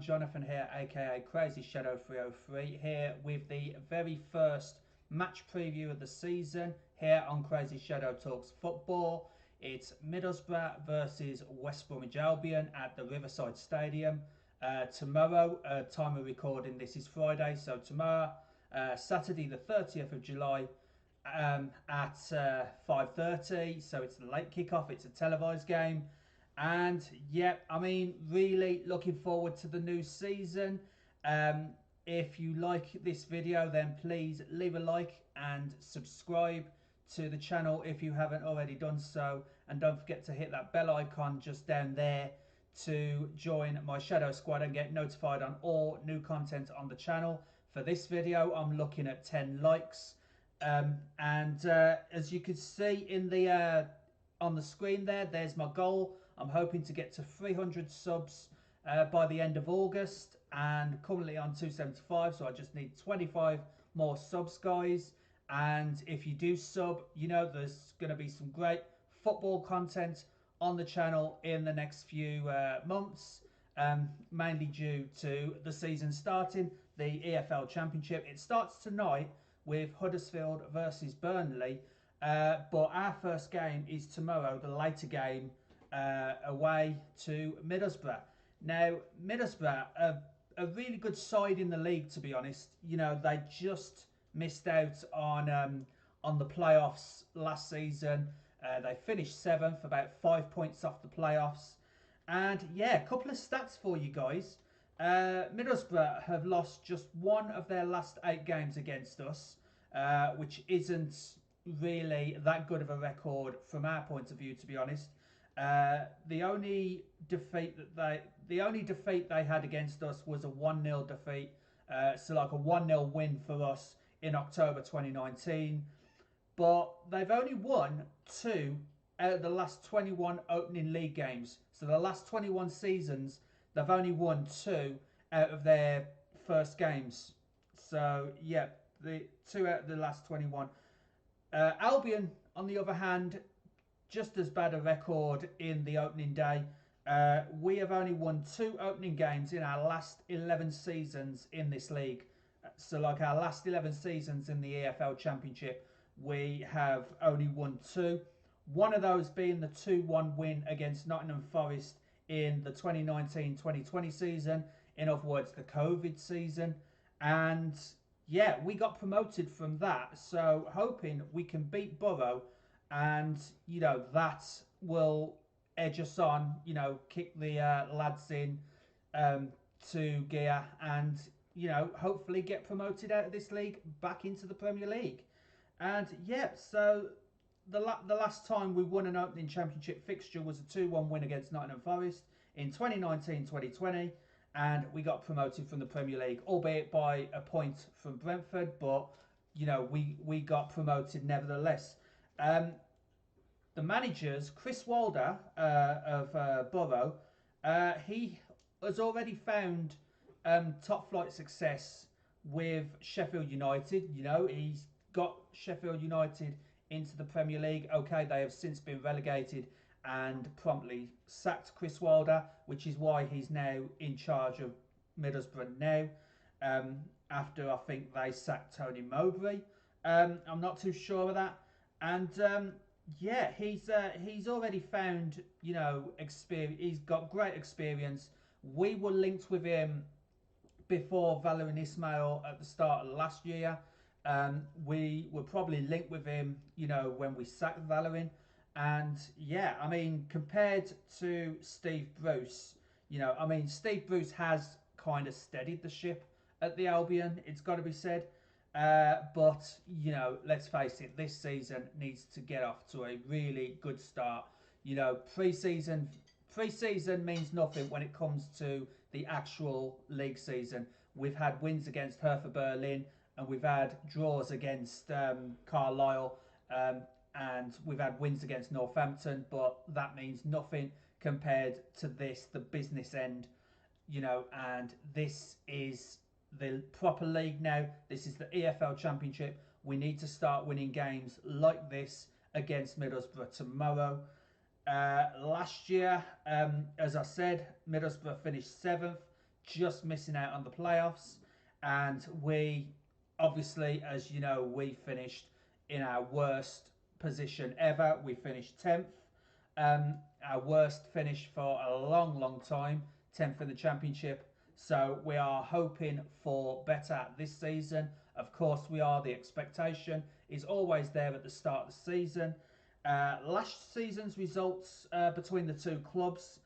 Jonathan here, aka Crazyshadow 303, here with the very first match preview of the season here on Crazyshadow Talks Football. It's Middlesbrough versus West Bromwich Albion at the Riverside Stadium. Tomorrow, time of recording, this is Friday, so tomorrow, Saturday the 30th of July at 5:30, so it's the late kickoff, it's a televised game. And yeah, I mean, really looking forward to the new season. If you like this video, then please leave a like and subscribe to the channel if you haven't already done so. And don't forget to hit that bell icon just down there to join my Shadow Squad and get notified on all new content on the channel. For this video, I'm looking at 10 likes. As you can see in the on the screen there's my goal. I'm hoping to get to 300 subs by the end of August, and currently on 275, so I just need 25 more subs, guys. And if you do sub, you know there's going to be some great football content on the channel in the next few months, mainly due to the season starting, the EFL Championship. It starts tonight with Huddersfield versus Burnley, but our first game is tomorrow, the later game, away to Middlesbrough. Now, Middlesbrough are a really good side in the league, to be honest. You know, they just missed out on the playoffs last season. They finished 7th, about 5 points off the playoffs. And yeah, a couple of stats for you guys. Middlesbrough have lost just one of their last 8 games against us, which isn't really that good of a record from our point of view, to be honest. The only defeat they had against us was a 1-0 defeat, so like a 1-0 win for us in October 2019. But they've only won 2 out of the last 21 opening league games. So the last 21 seasons, they've only won 2 out of their first games. So yeah, the 2 out of the last 21. Albion, on the other hand, just as bad a record in the opening day. We have only won 2 opening games in our last 11 seasons in this league. So like our last 11 seasons in the EFL Championship, we have only won 2. One of those being the 2-1 win against Nottingham Forest in the 2019-2020 season. In other words, the COVID season. And yeah, we got promoted from that. So hoping we can beat Borough, and you know that will edge us on, you know, kick the lads in to gear, and you know, hopefully get promoted out of this league back into the Premier League. And yeah, so the last time we won an opening championship fixture was a 2-1 win against Nottingham Forest in 2019-2020, and we got promoted from the Premier League, albeit by a point from Brentford, but you know, we got promoted nevertheless. The managers, Chris Wilder of Borough, he has already found top flight success with Sheffield United. You know, he's got Sheffield United into the Premier League. Okay, they have since been relegated and promptly sacked Chris Wilder, which is why he's now in charge of Middlesbrough now, after I think they sacked Tony Mowbray. I'm not too sure of that. And yeah, he's already found, you know, experience. He's got great experience. We were linked with him before Valérien Ismaël at the start of last year. We were probably linked with him, you know, when we sacked Valérien. And yeah, I mean, compared to Steve Bruce, you know, I mean, Steve Bruce has kind of steadied the ship at the Albion, it's got to be said. But, you know, let's face it, this season needs to get off to a really good start. You know, pre-season means nothing when it comes to the actual league season. We've had wins against Hertha Berlin, and we've had draws against Carlisle, and we've had wins against Northampton, but that means nothing compared to this, the business end, you know, and this is the proper league now. This is the EFL Championship. We need to start winning games like this against Middlesbrough tomorrow. Last year, as I said, Middlesbrough finished 7th. just missing out on the playoffs. And we, obviously, as you know, we finished in our worst position ever. We finished 10th. Our worst finish for a long, long time, 10th in the Championship. So we are hoping for better this season. Of course, we are. The expectation is always there at the start of the season. Last season's results between the two clubs.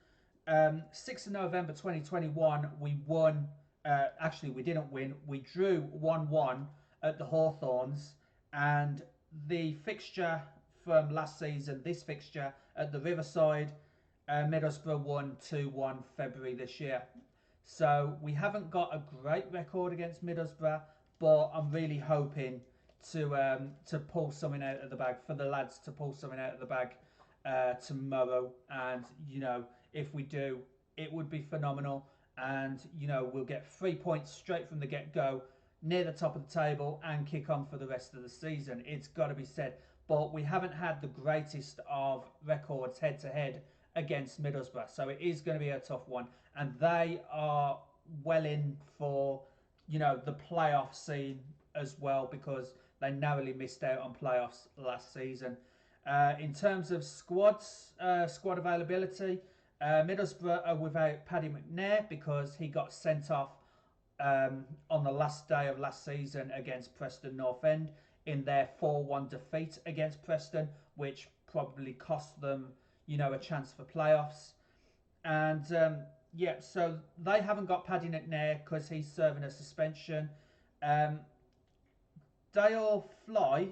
6th of November 2021, we won. Actually, we didn't win. We drew 1-1 at the Hawthorns. And the fixture from last season, this fixture at the Riverside, Middlesbrough won 2-1 February this year. So we haven't got a great record against Middlesbrough, but I'm really hoping to pull something out of the bag, for the lads to pull something out of the bag tomorrow. And you know, if we do, it would be phenomenal. And you know, we'll get 3 points straight from the get-go, near the top of the table, and kick on for the rest of the season. It's got to be said. But we haven't had the greatest of records head-to-head against Middlesbrough, so it is going to be a tough one. And they are well in for, you know, the playoff scene as well, because they narrowly missed out on playoffs last season. In terms of squad availability, Middlesbrough are without Paddy McNair because he got sent off on the last day of last season against Preston North End in their 4-1 defeat against Preston, which probably cost them, you know, a chance for playoffs. And yeah, so they haven't got Paddy McNair because he's serving a suspension. Dale Fry,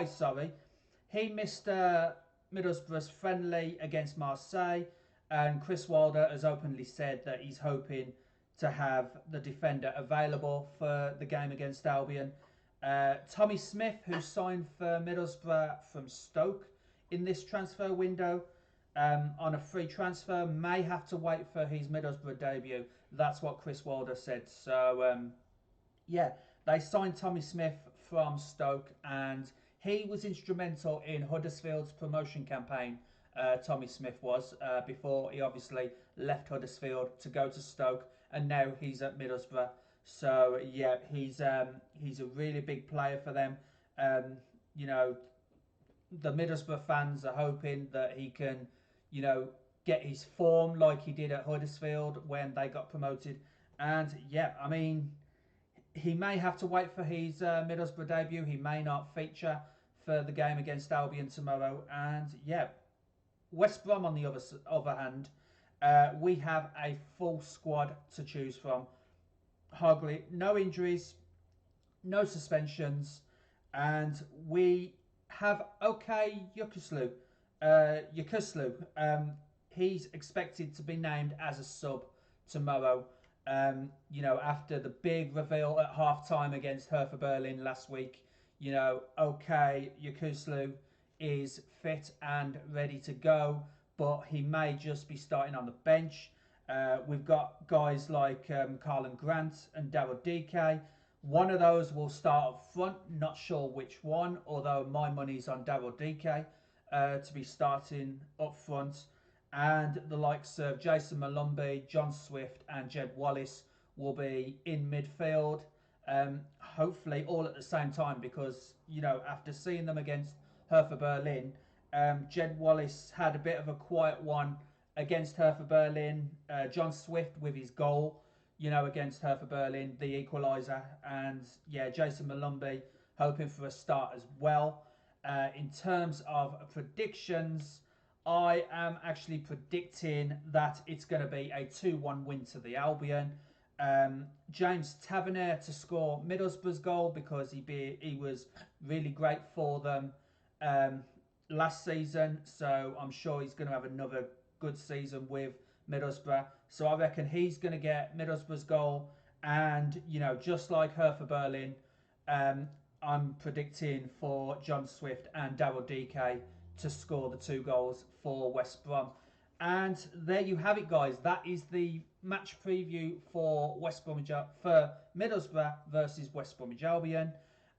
sorry, he missed Middlesbrough's friendly against Marseille, and Chris Wilder has openly said that he's hoping to have the defender available for the game against Albion. Tommy Smith, who signed for Middlesbrough from Stoke in this transfer window on a free transfer, may have to wait for his Middlesbrough debut. That's what Chris Wilder said. So, yeah, they signed Tommy Smith from Stoke, and he was instrumental in Huddersfield's promotion campaign. Tommy Smith was, before he obviously left Huddersfield to go to Stoke, and now he's at Middlesbrough. So yeah, he's a really big player for them. You know, the Middlesbrough fans are hoping that he can, you know, get his form like he did at Huddersfield when they got promoted. And yeah, I mean, he may have to wait for his Middlesbrough debut. He may not feature for the game against Albion tomorrow. And yeah, West Brom on the other hand, we have a full squad to choose from. Hardly no injuries, no suspensions, and we have Yukuslu. He's expected to be named as a sub tomorrow. You know, after the big reveal at half-time against Hertha Berlin last week, you know, Yukuslu is fit and ready to go, but he may just be starting on the bench. We've got guys like Carlin Grant and Daryl DK. One of those will start up front, not sure which one, although my money's on Daryl DK to be starting up front. And the likes of Jason Malumbi, John Swift and Jed Wallace will be in midfield. Hopefully all at the same time, because, you know, after seeing them against Hertha Berlin, Jed Wallace had a bit of a quiet one against Hertha Berlin. John Swift with his goal, you know, against Hertha Berlin, the equaliser. And yeah, Jason Malumbi hoping for a start as well. In terms of predictions, I am actually predicting that it's going to be a 2-1 win to the Albion. James Tavernier to score Middlesbrough's goal, because he was really great for them last season. So I'm sure he's going to have another good season with Middlesbrough. So I reckon he's going to get Middlesbrough's goal. And, you know, just like Hertha Berlin, I'm predicting for John Swift and Daryl DK to score the 2 goals for West Brom. And there you have it, guys. That is the match preview for for Middlesbrough versus West Bromwich Albion.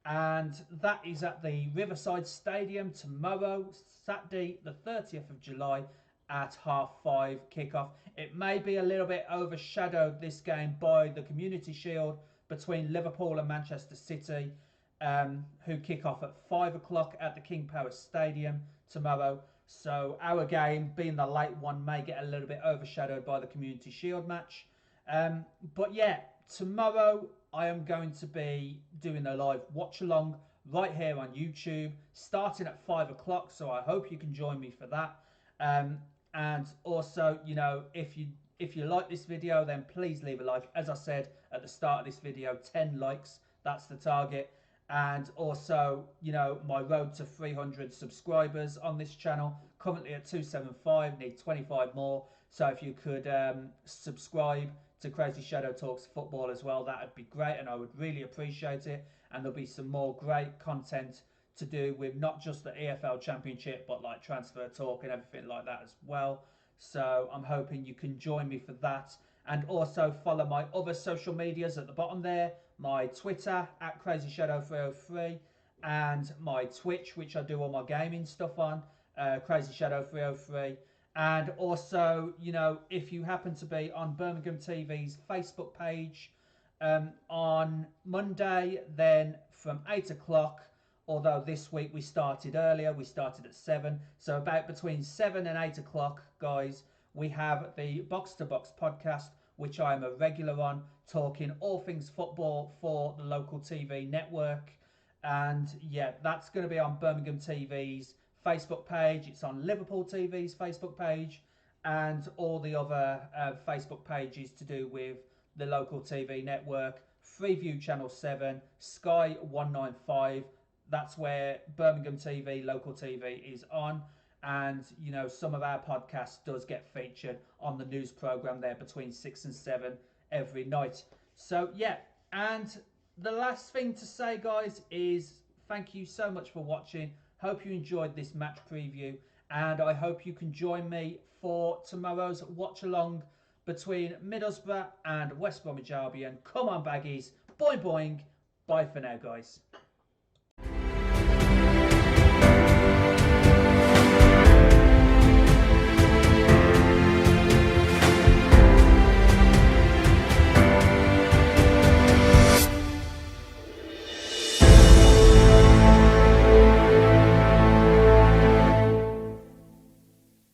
And that is at the Riverside Stadium tomorrow, Saturday, the 30th of July at 5:30 kickoff. It may be a little bit overshadowed, this game, by the Community Shield between Liverpool and Manchester City, who kick off at 5 o'clock at the King Power Stadium tomorrow. So our game, being the late one, may get a little bit overshadowed by the Community Shield match. But yeah, tomorrow I am going to be doing a live watch along right here on YouTube, starting at 5 o'clock. So I hope you can join me for that. And also, you know, if you like this video, then please leave a like. As I said at the start of this video, 10 likes, that's the target. And also, you know, my road to 300 subscribers on this channel, currently at 275, need 25 more. So if you could subscribe to Crazyshadow Talks Football as well, that would be great, and I would really appreciate it. And there'll be some more great content to do with not just the EFL Championship, but like transfer talk and everything like that as well. So I'm hoping you can join me for that. And also follow my other social medias at the bottom there. My Twitter at Crazyshadow303, and my Twitch, which I do all my gaming stuff on, Crazyshadow303. And also, you know, if you happen to be on Birmingham TV's Facebook page on Monday, then from 8 o'clock, although this week we started earlier, we started at 7. So about between 7 and 8 o'clock, guys, we have the Box to Box podcast, which I am a regular on, talking all things football for the local TV network. And yeah, that's going to be on Birmingham TV's Facebook page. It's on Liverpool TV's Facebook page, and all the other Facebook pages to do with the local TV network. Freeview Channel 7, Sky 195. That's where Birmingham TV, local TV, is on. And, you know, some of our podcasts does get featured on the news programme there between 6 and 7 every night. So, yeah. And the last thing to say, guys, is thank you so much for watching. Hope you enjoyed this match preview. And I hope you can join me for tomorrow's watch-along between Middlesbrough and West Bromwich Albion. Come on, Baggies. Boing, boing. Bye for now, guys.